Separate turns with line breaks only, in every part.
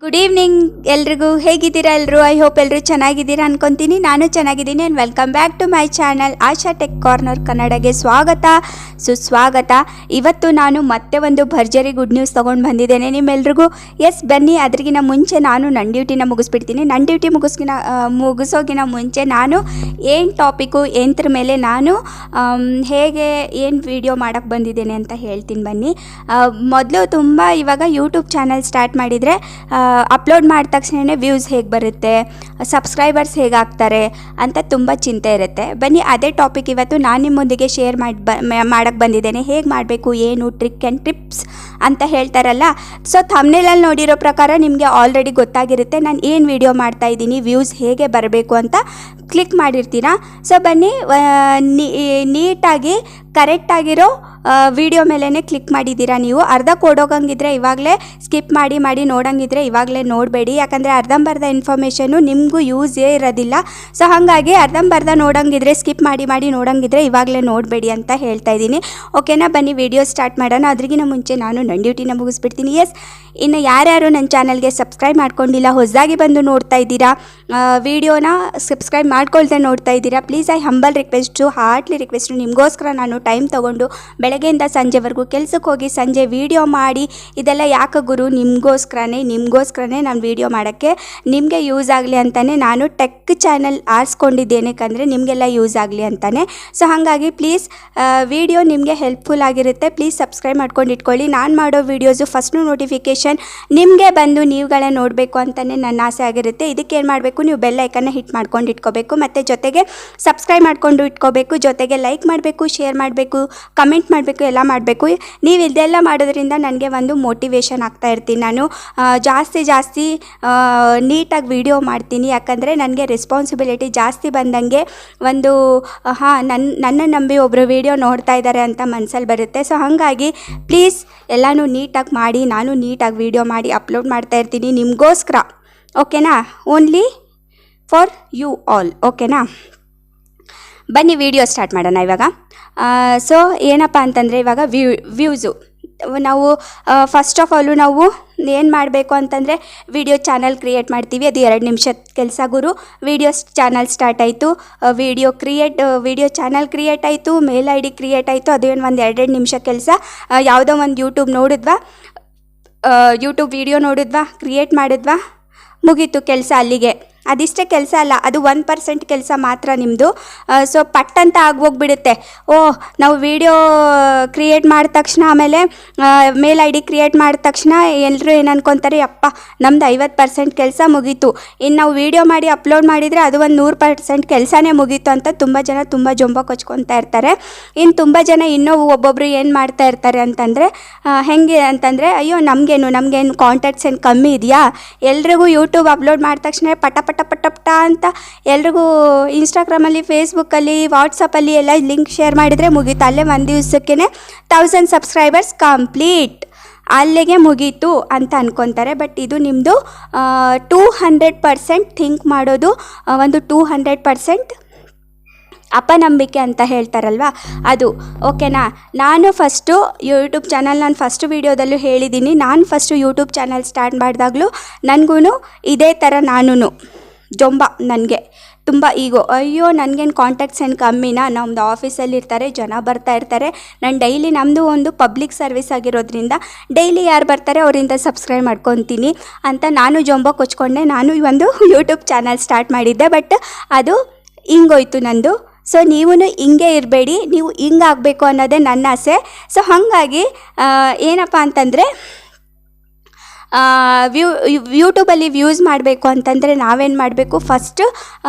Good evening ಎಲ್ರಿಗೂ. ಹೇಗಿದ್ದೀರಾ ಎಲ್ಲರೂ? ಐ ಹೋಪ್ ಎಲ್ಲರೂ ಚೆನ್ನಾಗಿದ್ದೀರಾ ಅನ್ಕೊತೀನಿ. ನಾನು ಚೆನ್ನಾಗಿದ್ದೀನಿ. And welcome back to my channel Asha tech corner ಕನ್ನಡಗೆ ಸ್ವಾಗತ, ಸುಸ್ವಾಗತ. ಇವತ್ತು ನಾನು ಮತ್ತೆ ಒಂದು ಭರ್ಜರಿ ಗುಡ್ ನ್ಯೂಸ್ ತೊಗೊಂಡು ಬಂದಿದ್ದೇನೆ ನಿಮ್ಮೆಲ್ರಿಗೂ. ಎಸ್, ಬನ್ನಿ. ಅದ್ರಿಗಿನ ಮುಂಚೆ ನಾನು ನನ್ನ ಡ್ಯೂಟಿನ ಮುಗಿಸ್ಬಿಡ್ತೀನಿ. ನನ್ನ ಡ್ಯೂಟಿ ಮುಗಿಸೋಗಿನ ಮುಂಚೆ ನಾನು ಏನು ಟಾಪಿಕ್ಕು, ಏನತ್ರ ಮೇಲೆ ನಾನು ಹೇಗೆ ಏನು ವಿಡಿಯೋ ಮಾಡೋಕ್ಕೆ ಬಂದಿದ್ದೇನೆ ಅಂತ ಹೇಳ್ತೀನಿ ಬನ್ನಿ. ಮೊದಲು ತುಂಬ ಇವಾಗ ಯೂಟ್ಯೂಬ್ ಚಾನಲ್ ಸ್ಟಾರ್ಟ್ ಮಾಡಿದರೆ ಅಪ್ಲೋಡ್ ಮಾಡಿದ ತಕ್ಷಣ ವ್ಯೂಸ್ ಹೇಗೆ ಬರುತ್ತೆ, ಸಬ್ಸ್ಕ್ರೈಬರ್ಸ್ ಹೇಗಾಗ್ತಾರೆ ಅಂತ ತುಂಬ ಚಿಂತೆ ಇರುತ್ತೆ. ಬನ್ನಿ, ಅದೇ ಟಾಪಿಕ್ ಇವತ್ತು ನಾನು ನಿಮ್ಮೊಂದಿಗೆ ಶೇರ್ ಮಾಡೋಕ್ಕೆ ಬಂದಿದ್ದೇನೆ. ಹೇಗೆ ಮಾಡಬೇಕು, ಏನು ಟ್ರಿಕ್ ಆ್ಯಂಡ್ ಟಿಪ್ಸ್ ಅಂತ ಹೇಳ್ತಾರಲ್ಲ. ಸೊ ಥಂಬ್ನೇಲಲ್ಲಿ ನೋಡಿರೋ ಪ್ರಕಾರ ನಿಮಗೆ ಆಲ್ರೆಡಿ ಗೊತ್ತಾಗಿರುತ್ತೆ ನಾನು ಏನು ವಿಡಿಯೋ ಮಾಡ್ತಾಯಿದ್ದೀನಿ, ವ್ಯೂಸ್ ಹೇಗೆ ಬರಬೇಕು ಅಂತ ಕ್ಲಿಕ್ ಮಾಡಿರ್ತೀರಾ. ಸೊ ಬನ್ನಿ, ನೀಟಾಗಿ ಕರೆಕ್ಟಾಗಿರೋ ವಿಡಿಯೋ ಮೇಲೇ ಕ್ಲಿಕ್ ಮಾಡಿದ್ದೀರಾ. ನೀವು ಅರ್ಧ ಕೊಡೋಗಂಗಿದ್ರೆ ಇವಾಗಲೇ ಸ್ಕಿಪ್ ಮಾಡಿ ನೋಡೋಂಗಿದ್ರೆ ಇವಾಗಲೇ ನೋಡಬೇಡಿ. ಯಾಕಂದರೆ ಅರ್ಧಂಬರ್ಧ ಇನ್ಫಾರ್ಮೇಷನ್ನು ನಿಮಗೂ ಯೂಸೇ ಇರೋದಿಲ್ಲ. ಸೊ ಹಾಗಾಗಿ ಅರ್ಧಂಬರ್ಧ ನೋಡೋಂಗಿದ್ರೆ, ಸ್ಕಿಪ್ ಮಾಡಿ ನೋಡೋಂಗಿದ್ರೆ ಇವಾಗಲೇ ನೋಡಬೇಡಿ ಅಂತ ಹೇಳ್ತಾ ಇದ್ದೀನಿ. ಓಕೆನಾ? ಬನ್ನಿ ವಿಡಿಯೋ ಸ್ಟಾರ್ಟ್ ಮಾಡೋಣ. ಅದ್ರಿಗಿನ ಮುಂಚೆ ನಾನು ನನ್ನ ಡ್ಯೂಟಿನ ಮುಗಿಸ್ಬಿಡ್ತೀನಿ. ಎಸ್, ಇನ್ನು ಯಾರ್ಯಾರು ನನ್ನ ಚಾನಲ್ಗೆ ಸಬ್ಸ್ಕ್ರೈಬ್ ಮಾಡ್ಕೊಂಡಿಲ್ಲ, ಹೊಸದಾಗಿ ಬಂದು ನೋಡ್ತಾ ಇದ್ದೀರಾ, ವಿಡಿಯೋನ ಸಬ್ಸ್ಕ್ರೈಬ್ ಮಾಡ್ಕೊಳ್ದೆ ನೋಡ್ತಾ ಇದ್ದೀರಾ, please I humble request, heartily request, ನಿಮಗೋಸ್ಕರ ನಾನು ಟೈಮ್ ತೊಗೊಂಡು ಬೆಳಗ್ಗೆಯಿಂದ ಸಂಜೆವರೆಗೂ ಕೆಲಸಕ್ಕೆ ಹೋಗಿ ಸಂಜೆ ವೀಡಿಯೋ ಮಾಡಿ ಇದೆಲ್ಲ ಯಾಕೆ ಗುರು? ನಿಮಗೋಸ್ಕರನೇ ನಾನು ವೀಡಿಯೋ ಮಾಡೋಕ್ಕೆ, ನಿಮಗೆ ಯೂಸ್ ಆಗಲಿ ಅಂತಲೇ ನಾನು ಟೆಕ್ ಚಾನಲ್ ಆರಿಸ್ಕೊಂಡಿದ್ದೇನೆ. ಯಾಕಂದರೆ ನಿಮಗೆಲ್ಲ ಯೂಸ್ ಆಗಲಿ ಅಂತಲೇ. ಸೊ ಹಾಗಾಗಿ ಪ್ಲೀಸ್ ವೀಡಿಯೋ ನಿಮಗೆ ಹೆಲ್ಪ್ಫುಲ್ ಆಗಿರುತ್ತೆ. ಪ್ಲೀಸ್ ಸಬ್ಸ್ಕ್ರೈಬ್ ಮಾಡ್ಕೊಂಡು ಇಟ್ಕೊಳ್ಳಿ. ನಾನು ಮಾಡೋ ವೀಡಿಯೋಸು ಫಸ್ಟು ನೋಟಿಫಿಕೇಷನ್ ನಿಮಗೆ ಬಂದು ನೀವುಗಳೇ ನೋಡಬೇಕು ಅಂತಲೇ ನನ್ನ ಆಸೆ ಆಗಿರುತ್ತೆ. ಇದಕ್ಕೇನು ಮಾಡಬೇಕು, ನೀವು ಬೆಲ್ ಐಕನ್ನ ಹಿಟ್ ಮಾಡ್ಕೊಂಡು ಇಟ್ಕೋಬೇಕು, ಮತ್ತು ಜೊತೆಗೆ ಸಬ್ಸ್ಕ್ರೈಬ್ ಮಾಡ್ಕೊಂಡು ಇಟ್ಕೋಬೇಕು, ಜೊತೆಗೆ ಲೈಕ್ ಮಾಡಬೇಕು, ಶೇರ್ ಮಾಡಬೇಕು, ಕಮೆಂಟ್ ಮಾಡಬೇಕು, ಎಲ್ಲ ಮಾಡಬೇಕು. ನೀವು ಇದೆಲ್ಲ ಮಾಡೋದ್ರಿಂದ ನನಗೆ ಒಂದು ಮೋಟಿವೇಶನ್ ಆಗ್ತಾ ಇರ್ತೀನಿ. ನಾನು ಜಾಸ್ತಿ ನೀಟಾಗಿ ವಿಡಿಯೋ ಮಾಡ್ತೀನಿ. ಯಾಕಂದರೆ ನನಗೆ ರೆಸ್ಪಾನ್ಸಿಬಿಲಿಟಿ ಜಾಸ್ತಿ ಬಂದಂಗೆ ಒಂದು ನನ್ನ ನಂಬಿ ಒಬ್ಬರು ವಿಡಿಯೋ ನೋಡ್ತಾ ಇದ್ದಾರೆ ಅಂತ ಮನಸ್ಸಲ್ಲಿ ಬರುತ್ತೆ. ಸೊ ಹಾಗಾಗಿ ಪ್ಲೀಸ್ ಎಲ್ಲನೂ ನೀಟಾಗಿ ಮಾಡಿ. ನಾನು ನೀಟಾಗಿ ವಿಡಿಯೋ ಮಾಡಿ ಅಪ್ಲೋಡ್ ಮಾಡ್ತಾ ಇರ್ತೀನಿ ನಿಮಗೋಸ್ಕರ. ಓಕೆನಾ? Only for you all. ಓಕೆನಾ? ಬನ್ನಿ ವಿಡಿಯೋ ಸ್ಟಾರ್ಟ್ ಮಾಡೋಣ ಇವಾಗ. ಸೊ ಏನಪ್ಪ ಅಂತಂದರೆ ಇವಾಗ ವ್ಯೂಸು ನಾವು ಫಸ್ಟ್ ಆಫ್ ಆಲು ನಾವು ಏನು ಮಾಡಬೇಕು ಅಂತಂದರೆ ವಿಡಿಯೋ ಚಾನಲ್ ಕ್ರಿಯೇಟ್ ಮಾಡ್ತೀವಿ. ಅದು 2 ನಿಮಿಷದ ಕೆಲಸ ಗುರು. ವಿಡಿಯೋ ಚಾನಲ್ ಸ್ಟಾರ್ಟ್ ಆಯಿತು, ವಿಡಿಯೋ ಚಾನಲ್ ಕ್ರಿಯೇಟ್ ಆಯಿತು, ಮೇಲ್ ID ಕ್ರಿಯೇಟ್ ಆಯಿತು. ಅದೇನು ಒಂದು 2 ನಿಮಿಷ ಕೆಲಸ. ಯಾವುದೋ ಒಂದು ಯೂಟ್ಯೂಬ್ ವಿಡಿಯೋ ನೋಡಿದ್ವಾ, ಕ್ರಿಯೇಟ್ ಮಾಡಿದ್ವಾ, ಮುಗೀತು ಕೆಲಸ ಅಲ್ಲಿಗೆ. ಅದಿಷ್ಟೇ ಕೆಲಸ ಅಲ್ಲ, ಅದು 1% ಕೆಲಸ ಮಾತ್ರ ನಿಮ್ಮದು. ಸೊ ಪಟ್ ಅಂತ ಆಗೋಗ್ಬಿಡುತ್ತೆ. ನಾವು ವಿಡಿಯೋ ಕ್ರಿಯೇಟ್ ಮಾಡಿದ ತಕ್ಷಣ, ಆಮೇಲೆ ಮೇಲ್ ID ಕ್ರಿಯೇಟ್ ಮಾಡಿದ ತಕ್ಷಣ ಎಲ್ಲರೂ ಏನು ಅನ್ಕೊತಾರೆ, ಅಪ್ಪ ನಮ್ದು 50% ಕೆಲಸ ಮುಗೀತು, ಇನ್ನು ನಾವು ವಿಡಿಯೋ ಮಾಡಿ ಅಪ್ಲೋಡ್ ಮಾಡಿದರೆ ಅದು ಒಂದು 100% ಕೆಲಸನೇ ಮುಗೀತು ಅಂತ ತುಂಬ ಜನ ತುಂಬ ಜೊಂಬ ಕೊಚ್ಕೊತಾ ಇರ್ತಾರೆ. ಇನ್ನು ತುಂಬ ಜನ ಇನ್ನೂ ಒಬ್ಬೊಬ್ಬರು ಏನು ಮಾಡ್ತಾ ಇರ್ತಾರೆ ಅಂತಂದರೆ, ಹೆಂಗೆ ಅಂತಂದರೆ, ಅಯ್ಯೋ ನಮಗೇನು ಕಾಂಟ್ಯಾಕ್ಟ್ಸ್ ಏನು ಕಮ್ಮಿ ಇದೆಯಾ, ಎಲ್ರಿಗೂ ಯೂಟ್ಯೂಬ್ ಅಪ್ಲೋಡ್ ಮಾಡಿದ ತಕ್ಷಣ ಪಟ ಅಂತ ಎಲ್ರಿಗೂ ಇನ್ಸ್ಟಾಗ್ರಾಮಲ್ಲಿ, ಫೇಸ್ಬುಕ್ಕಲ್ಲಿ, ವಾಟ್ಸಪ್ಪಲ್ಲಿ ಎಲ್ಲ ಲಿಂಕ್ ಶೇರ್ ಮಾಡಿದರೆ ಮುಗೀತು. ಅಲ್ಲೇ ಒಂದು ದಿವಸಕ್ಕೇ 1000 ಸಬ್ಸ್ಕ್ರೈಬರ್ಸ್ ಕಂಪ್ಲೀಟ್, ಅಲ್ಲಿಗೆ ಮುಗೀತು ಅಂತ ಅನ್ಕೊತಾರೆ. ಬಟ್ ಇದು ನಿಮ್ಮದು 200% ಥಿಂಕ್ ಮಾಡೋದು, ಒಂದು 200% ಅಪನಂಬಿಕೆ ಅಂತ ಹೇಳ್ತಾರಲ್ವ ಅದು. ಓಕೆನಾ? ನಾನು ಫಸ್ಟು ಯೂಟ್ಯೂಬ್ ಚಾನಲ್, ನಾನು ಫಸ್ಟ್ ವೀಡಿಯೋದಲ್ಲೂ ಹೇಳಿದ್ದೀನಿ, ನಾನು ಫಸ್ಟು ಯೂಟ್ಯೂಬ್ ಚಾನಲ್ ಸ್ಟಾರ್ಟ್ ಮಾಡಿದಾಗಲೂ ನನಗೂ ಇದೇ ಥರ ನಾನು ಜೊಂಬ, ನನಗೆ ತುಂಬ ಈಗೋ, ಅಯ್ಯೋ ನನಗೇನು ಕಾಂಟ್ಯಾಕ್ಟ್ಸ್ ಏನು ಕಮ್ಮಿನಾ, ನಮ್ಮದು ಆಫೀಸಲ್ಲಿ ಇರ್ತಾರೆ, ಜನ ಬರ್ತಾ ಇರ್ತಾರೆ, ನಾನು ಡೈಲಿ, ನಮ್ಮದು ಒಂದು ಪಬ್ಲಿಕ್ ಸರ್ವಿಸ್ ಆಗಿರೋದ್ರಿಂದ ಡೈಲಿ ಯಾರು ಬರ್ತಾರೆ ಅವರಿಂದ ಸಬ್ಸ್ಕ್ರೈಬ್ ಮಾಡ್ಕೊತೀನಿ ಅಂತ ನಾನು ಜೊಂಬ ಕೊಚ್ಕೊಂಡೆ. ನಾನು ಒಂದು ಯೂಟ್ಯೂಬ್ ಚಾನಲ್ ಸ್ಟಾರ್ಟ್ ಮಾಡಿದ್ದೆ, ಬಟ್ ಅದು ಹಿಂಗೋಯ್ತು ನಂದು. ಸೊ ನೀವು ಹಿಂಗೆ ಇರಬೇಡಿ, ನೀವು ಹಿಂಗಾಗಬೇಕು ಅನ್ನೋದೇ ನನ್ನ ಆಸೆ. ಸೊ ಹಾಗಾಗಿ ಏನಪ್ಪ ಅಂತಂದರೆ, ಯೂಟ್ಯೂಬಲ್ಲಿ ವ್ಯೂಸ್ ಮಾಡಬೇಕು ಅಂತಂದರೆ ನಾವೇನು ಮಾಡಬೇಕು, ಫಸ್ಟ್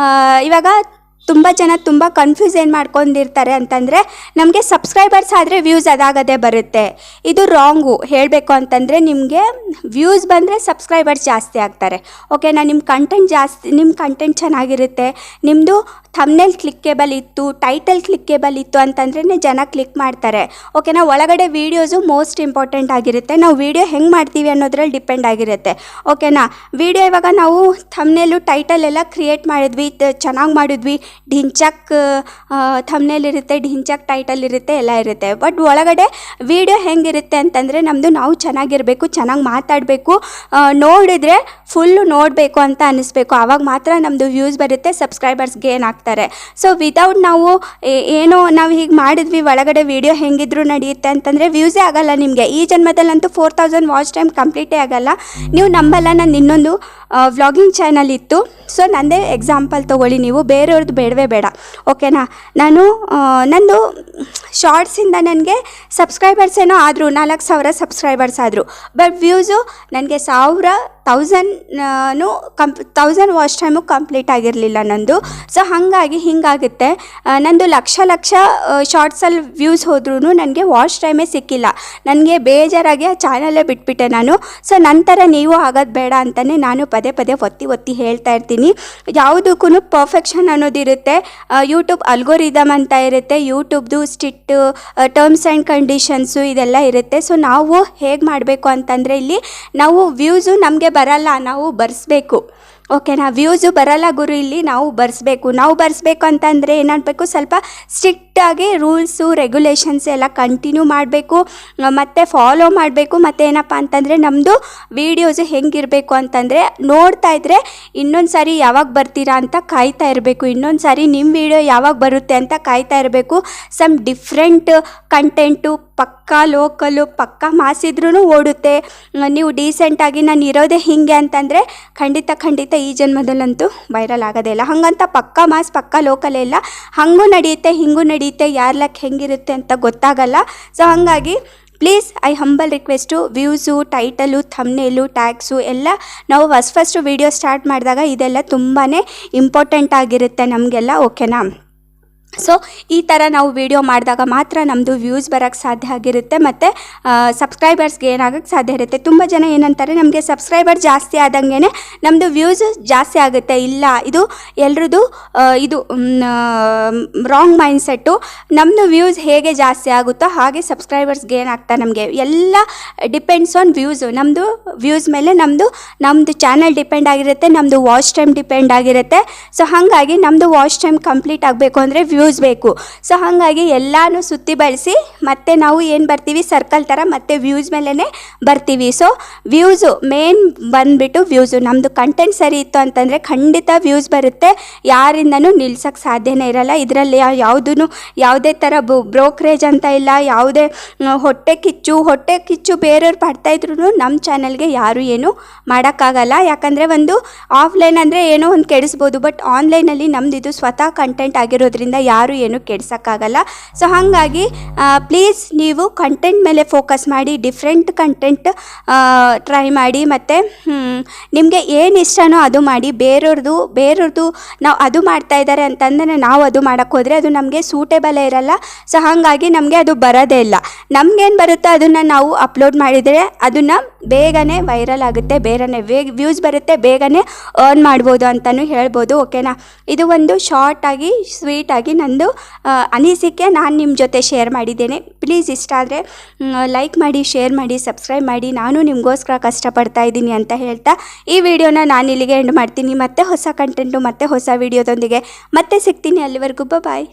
ಇವಾಗ ತುಂಬ ಜನ ತುಂಬ ಕನ್ಫ್ಯೂಸ್ ಏನು ಮಾಡ್ಕೊಂಡಿರ್ತಾರೆ ಅಂತಂದರೆ, ನಮಗೆ ಸಬ್ಸ್ಕ್ರೈಬರ್ಸ್ ಆದರೆ ವ್ಯೂಸ್ ಅದಾಗದೇ ಬರುತ್ತೆ. ಇದು ರಾಂಗು. ಹೇಳಬೇಕು ಅಂತಂದರೆ, ನಿಮಗೆ ವ್ಯೂಸ್ ಬಂದರೆ ಸಬ್ಸ್ಕ್ರೈಬರ್ಸ್ ಜಾಸ್ತಿ ಆಗ್ತಾರೆ. ಓಕೆನಾ? ನಿಮ್ಮ ಕಂಟೆಂಟ್ ಚೆನ್ನಾಗಿರುತ್ತೆ, ನಿಮ್ಮದು ಥಂಬ್ನೇಲ್ ಕ್ಲಿಕ್ಕೇಬಲ್ ಇತ್ತು, ಟೈಟಲ್ ಕ್ಲಿಕ್ಕೇಬಲ್ ಇತ್ತು ಅಂತಂದ್ರೆ ಜನ ಕ್ಲಿಕ್ ಮಾಡ್ತಾರೆ. ಓಕೆನಾ? ಒಳಗಡೆ ವೀಡಿಯೋಸು ಮೋಸ್ಟ್ ಇಂಪಾರ್ಟೆಂಟ್ ಆಗಿರುತ್ತೆ. ನಾವು ವೀಡಿಯೋ ಹೆಂಗೆ ಮಾಡ್ತೀವಿ ಅನ್ನೋದ್ರಲ್ಲಿ ಡಿಪೆಂಡ್ ಆಗಿರುತ್ತೆ. ಓಕೆನಾ? ವೀಡಿಯೋ ಇವಾಗ ನಾವು ಥಂಬ್ನೇಲು, ಟೈಟಲ್ ಎಲ್ಲ ಕ್ರಿಯೇಟ್ ಮಾಡಿದ್ವಿ, ಚೆನ್ನಾಗಿ ಮಾಡಿದ್ವಿ, ಢಿಂಚಕ್ ಥಂಬ್ನೇಲ್ ಇರುತ್ತೆ, ಢಿಂಚಕ್ ಟೈಟಲ್ ಇರುತ್ತೆ, ಎಲ್ಲ ಇರುತ್ತೆ. ಬಟ್ ಒಳಗಡೆ ವೀಡಿಯೋ ಹೆಂಗಿರುತ್ತೆ ಅಂತಂದರೆ, ನಾವು ಚೆನ್ನಾಗಿರಬೇಕು, ಚೆನ್ನಾಗಿ ಮಾತಾಡಬೇಕು, ನೋಡಿದರೆ ಫುಲ್ಲು ನೋಡಬೇಕು ಅಂತ ಅನ್ನಿಸ್ಬೇಕು. ಆವಾಗ ಮಾತ್ರ ನಮ್ಮದು ವ್ಯೂಸ್ ಬರುತ್ತೆ, ಸಬ್ಸ್ಕ್ರೈಬರ್ಸ್ ಗೇನ್ ಆಗ್ತಾರೆ. ಸೊ ವಿತೌಟ್ ನಾವು ಏನೋ ನಾವು ಹೀಗೆ ಮಾಡಿದ್ವಿ ಒಳಗಡೆ ವೀಡಿಯೋ ಹೆಂಗಿದ್ರು ನಡೆಯುತ್ತೆ ಅಂತಂದರೆ ವ್ಯೂಸೇ ಆಗಲ್ಲ ನಿಮಗೆ. ಈ ಜನ್ಮದಲ್ಲಂತೂ 4000 ವಾಚ್ ಟೈಮ್ ಕಂಪ್ಲೀಟೇ ಆಗಲ್ಲ. ನೀವು ನಂಬಲ್ಲ, ನಾನು ಇನ್ನೊಂದು ವ್ಲಾಗಿಂಗ್ ಚಾನಲ್ ಇತ್ತು. ಸೊ ನನ್ನದೇ ಎಕ್ಸಾಂಪಲ್ ತೊಗೊಳ್ಳಿ ನೀವು, ಬೇರೆಯವ್ರದ್ದು ಬೇಡವೇ ಬೇಡ, ಓಕೆನಾ. ನಂದು ಶಾರ್ಟ್ಸಿಂದ ನನಗೆ ಸಬ್ಸ್ಕ್ರೈಬರ್ಸ್ ಏನೋ ಆದರು, 4000 ಸಬ್ಸ್ಕ್ರೈಬರ್ಸ್ ಆದರು. ಬಟ್ ವ್ಯೂಸು ನನಗೆ 1000 ವಾಚ್ ಟೈಮು ಕಂಪ್ಲೀಟ್ ಆಗಿರಲಿಲ್ಲ ನಂದು. ಸೊ ಹಾಗಾಗಿ ಹಿಂಗಾಗುತ್ತೆ. ನಂದು ಲಕ್ಷ ಶಾರ್ಟ್ಸಲ್ಲಿ ವ್ಯೂಸ್ ಹೋದ್ರೂ ನನಗೆ ವಾಚ್ ಟೈಮೇ ಸಿಕ್ಕಿಲ್ಲ. ನನಗೆ ಬೇಜಾರಾಗಿ ಆ ಚಾನಲ್ಲೇ ಬಿಟ್ಬಿಟ್ಟೆ ನಾನು. ಸೊ ನಂತರ ನೀವು ಆಗೋದು ಬೇಡ ಅಂತಲೇ ನಾನು ಪದೇ ಒತ್ತಿ ಹೇಳ್ತಾ ಇರ್ತೀನಿ. ಯಾವುದಕ್ಕೂ ಪರ್ಫೆಕ್ಷನ್ ಅನ್ನೋದಿರುತ್ತೆ. ಯೂಟ್ಯೂಬ್ ಅಲ್ಗೋರಿದಮ್ ಅಂತ ಇರುತ್ತೆ, ಯೂಟ್ಯೂಬ್ದು ಸ್ಟ್ರಿಕ್ಟ್ ಟರ್ಮ್ಸ್ ಆ್ಯಂಡ್ ಕಂಡೀಷನ್ಸು ಇದೆಲ್ಲ ಇರುತ್ತೆ. ಸೊ ನಾವು ಹೇಗೆ ಮಾಡಬೇಕು ಅಂತಂದರೆ, ಇಲ್ಲಿ ನಾವು ವ್ಯೂಸು ನಮಗೆ ಬರಲ್ಲ, ನಾವು ಬರೆಸ್ಬೇಕು, ಓಕೆನಾ. ವ್ಯೂಸು ಬರಲ್ಲ ಗುರು, ಇಲ್ಲಿ ನಾವು ಬರೆಸ್ಬೇಕು ಅಂತಂದರೆ ಏನಾಗಬೇಕು, ಸ್ವಲ್ಪ ಸ್ಟ್ರಿಕ್ಟಾಗಿ ರೂಲ್ಸು ರೆಗ್ಯುಲೇಷನ್ಸ್ ಎಲ್ಲ ಕಂಟಿನ್ಯೂ ಮಾಡಬೇಕು, ಮತ್ತು ಫಾಲೋ ಮಾಡಬೇಕು. ಮತ್ತು ಏನಪ್ಪ ಅಂತಂದರೆ ನಮ್ಮದು ವೀಡಿಯೋಸು ಹೆಂಗಿರಬೇಕು ಅಂತಂದರೆ, ನೋಡ್ತಾ ಇದ್ದರೆ ಇನ್ನೊಂದು ಸಾರಿ ಯಾವಾಗ ಬರ್ತೀರಾ ಅಂತ ಕಾಯ್ತಾ ಇರಬೇಕು, ಇನ್ನೊಂದು ಸಾರಿ ನಿಮ್ಮ ವೀಡಿಯೋ ಯಾವಾಗ ಬರುತ್ತೆ ಅಂತ ಕಾಯ್ತಾ ಇರಬೇಕು. ಸಮ್ ಡಿಫ್ರೆಂಟ್ ಕಂಟೆಂಟು, ಪಕ್ಕಾ ಲೋಕಲು, ಪಕ್ಕಾ ಮಾಸಿದ್ರೂ ಓಡುತ್ತೆ. ನೀವು ಡೀಸೆಂಟಾಗಿ ನಾನು ಇರೋದೇ ಹೀಗೆ ಅಂತಂದರೆ ಖಂಡಿತ ಈ ಜನ್ಮದಲ್ಲಂತೂ ವೈರಲ್ ಆಗೋದೇ ಇಲ್ಲ. ಹಾಗಂತ ಪಕ್ಕಾ ಮಾಸ್ ಪಕ್ಕಾ ಲೋಕಲೇ ಇಲ್ಲ, ಹಾಗೂ ನಡೆಯುತ್ತೆ ಹಿಂಗೂ ನಡೆಯುತ್ತೆ, ಯಾರ ಲಕ್ ಹೆಂಗಿರುತ್ತೆ ಅಂತ ಗೊತ್ತಾಗಲ್ಲ. ಸೊ ಹಾಗಾಗಿ please I humble request, views, title, thumbnail, tags ಎಲ್ಲ ನಾವು ಫಸ್ಟು ವೀಡಿಯೋ ಸ್ಟಾರ್ಟ್ ಮಾಡಿದಾಗ ಇದೆಲ್ಲ ತುಂಬಾ ಇಂಪಾರ್ಟೆಂಟ್ ಆಗಿರುತ್ತೆ ನಮಗೆಲ್ಲ, ಓಕೆನಾ. ಸೊ ಈ ಥರ ನಾವು ವೀಡಿಯೋ ಮಾಡಿದಾಗ ಮಾತ್ರ ನಮ್ಮದು ವ್ಯೂಸ್ ಬರೋಕ್ಕೆ ಸಾಧ್ಯ ಆಗಿರುತ್ತೆ, ಮತ್ತು ಸಬ್ಸ್ಕ್ರೈಬರ್ಸ್ಗೆ ಏನಾಗೋಕ್ಕೆ ಸಾಧ್ಯ ಇರುತ್ತೆ. ತುಂಬ ಜನ ಏನಂತಾರೆ, ನಮಗೆ ಸಬ್ಸ್ಕ್ರೈಬರ್ ಜಾಸ್ತಿ ಆದಂಗೆ ನಮ್ಮದು ವ್ಯೂಸ್ ಜಾಸ್ತಿ ಆಗುತ್ತೆ. ಇಲ್ಲ, ಇದು ಎಲ್ರದ್ದು ಇದು ರಾಂಗ್ ಮೈಂಡ್ಸೆಟ್ಟು. ನಮ್ಮದು ವ್ಯೂಸ್ ಹೇಗೆ ಜಾಸ್ತಿ ಆಗುತ್ತೋ ಹಾಗೆ ಸಬ್ಸ್ಕ್ರೈಬರ್ಸ್ ಗೇನ್ ಆಗ್ತಾರೆ. ನಮಗೆ ಎಲ್ಲ ಡಿಪೆಂಡ್ಸ್ ಆನ್ ವ್ಯೂಸು. ನಮ್ಮದು ವ್ಯೂಸ್ ಮೇಲೆ ನಮ್ಮದು ಚಾನಲ್ ಡಿಪೆಂಡ್ ಆಗಿರುತ್ತೆ, ನಮ್ಮದು ವಾಚ್ ಟೈಮ್ ಡಿಪೆಂಡ್ ಆಗಿರುತ್ತೆ. ಸೊ ಹಾಗಾಗಿ ನಮ್ಮದು ವಾಚ್ ಟೈಮ್ ಕಂಪ್ಲೀಟ್ ಆಗಬೇಕು ಅಂದರೆ ವ್ಯೂಸ್ ಬೇಕು. ಸೊ ಹಾಗಾಗಿ ಎಲ್ಲನೂ ಸುತ್ತಿ ಬಳಸಿ ಮತ್ತೆ ನಾವು ಏನು ಬರ್ತೀವಿ, ಸರ್ಕಲ್ ಥರ ಮತ್ತೆ ವ್ಯೂಸ್ ಮೇಲೇ ಬರ್ತೀವಿ. ಸೊ ವ್ಯೂಸು ಮೇನ್ ಬಂದುಬಿಟ್ಟು ವ್ಯೂಸು. ನಮ್ಮದು ಕಂಟೆಂಟ್ ಸರಿ ಇತ್ತು ಅಂತಂದರೆ ಖಂಡಿತ ವ್ಯೂಸ್ ಬರುತ್ತೆ, ಯಾರಿಂದನೂ ನಿಲ್ಸೋಕ್ಕೆ ಸಾಧ್ಯನೇ ಇರಲ್ಲ. ಇದರಲ್ಲಿ ಯಾವುದೇ ಥರ ಬ್ರೋಕ್ರೇಜ್ ಅಂತ ಇಲ್ಲ, ಯಾವುದೇ ಹೊಟ್ಟೆ ಕಿಚ್ಚು ಬೇರೆಯವ್ರು ಪಡ್ತಾಯಿದ್ರು ನಮ್ಮ ಚಾನಲ್ಗೆ ಯಾರು ಏನೂ ಮಾಡೋಕ್ಕಾಗಲ್ಲ. ಯಾಕಂದರೆ ಒಂದು ಆಫ್ಲೈನ್ ಅಂದರೆ ಏನೋ ಒಂದು ಕೆಡಿಸ್ಬೋದು, ಬಟ್ ಆನ್ಲೈನಲ್ಲಿ ನಮ್ಮದು ಇದು ಸ್ವತಃ ಕಂಟೆಂಟ್ ಆಗಿರೋದ್ರಿಂದ ಯಾರು ಏನು ಕೆಡ್ಸೋಕ್ಕಾಗಲ್ಲ. ಸೊ ಹಾಗಾಗಿ ಪ್ಲೀಸ್ ನೀವು ಕಂಟೆಂಟ್ ಮೇಲೆ ಫೋಕಸ್ ಮಾಡಿ, ಡಿಫ್ರೆಂಟ್ ಕಂಟೆಂಟ್ ಟ್ರೈ ಮಾಡಿ, ಮತ್ತು ನಿಮಗೆ ಏನು ಇಷ್ಟನೋ ಅದು ಮಾಡಿ. ಬೇರೆಯವ್ರದ್ದು ನಾವು ಅದು ಮಾಡ್ತಾ ಇದ್ದಾರೆ ಅಂತಂದರೆ ನಾವು ಅದು ಮಾಡೋಕ್ಕೆ ಹೋದರೆ ಅದು ನಮಗೆ ಸೂಟೇಬಲೇ ಇರಲ್ಲ. ಸೊ ಹಾಗಾಗಿ ನಮಗೆ ಅದು ಬರೋದೇ ಇಲ್ಲ. ನಮಗೇನು ಬರುತ್ತೋ ಅದನ್ನು ನಾವು ಅಪ್ಲೋಡ್ ಮಾಡಿದರೆ ಅದನ್ನು ಬೇಗನೆ ವೈರಲ್ ಆಗುತ್ತೆ, ವ್ಯೂಸ್ ಬರುತ್ತೆ, ಬೇಗನೆ ಅರ್ನ್ ಮಾಡ್ಬೋದು ಅಂತಲೂ ಹೇಳ್ಬೋದು, ಓಕೆನಾ. ಇದು ಒಂದು ಶಾರ್ಟಾಗಿ ಸ್ವೀಟಾಗಿ ನಂದು ಅನಿಸಿಕೆ ನಾನು ನಿಮ್ಮ ಜೊತೆ ಶೇರ್ ಮಾಡಿದ್ದೇನೆ. ಪ್ಲೀಸ್ ಇಷ್ಟ ಆದರೆ ಲೈಕ್ ಮಾಡಿ, ಶೇರ್ ಮಾಡಿ, ಸಬ್ಸ್ಕ್ರೈಬ್ ಮಾಡಿ. ನಾನು ನಿಮಗೋಸ್ಕರ ಕಷ್ಟಪಡ್ತಾ ಇದ್ದೀನಿ ಅಂತ ಹೇಳ್ತಾ ಈ ವಿಡಿಯೋನ ನಾನು ಇಲ್ಲಿಗೆ ಎಂಡ್ ಮಾಡ್ತೀನಿ. ಮತ್ತೆ ಹೊಸ ಕಂಟೆಂಟು, ಮತ್ತೆ ಹೊಸ ವಿಡಿಯೋದೊಂದಿಗೆ ಮತ್ತೆ ಸಿಗ್ತೀನಿ. ಅಲ್ಲಿವರೆಗೂ ಬಾಯ್.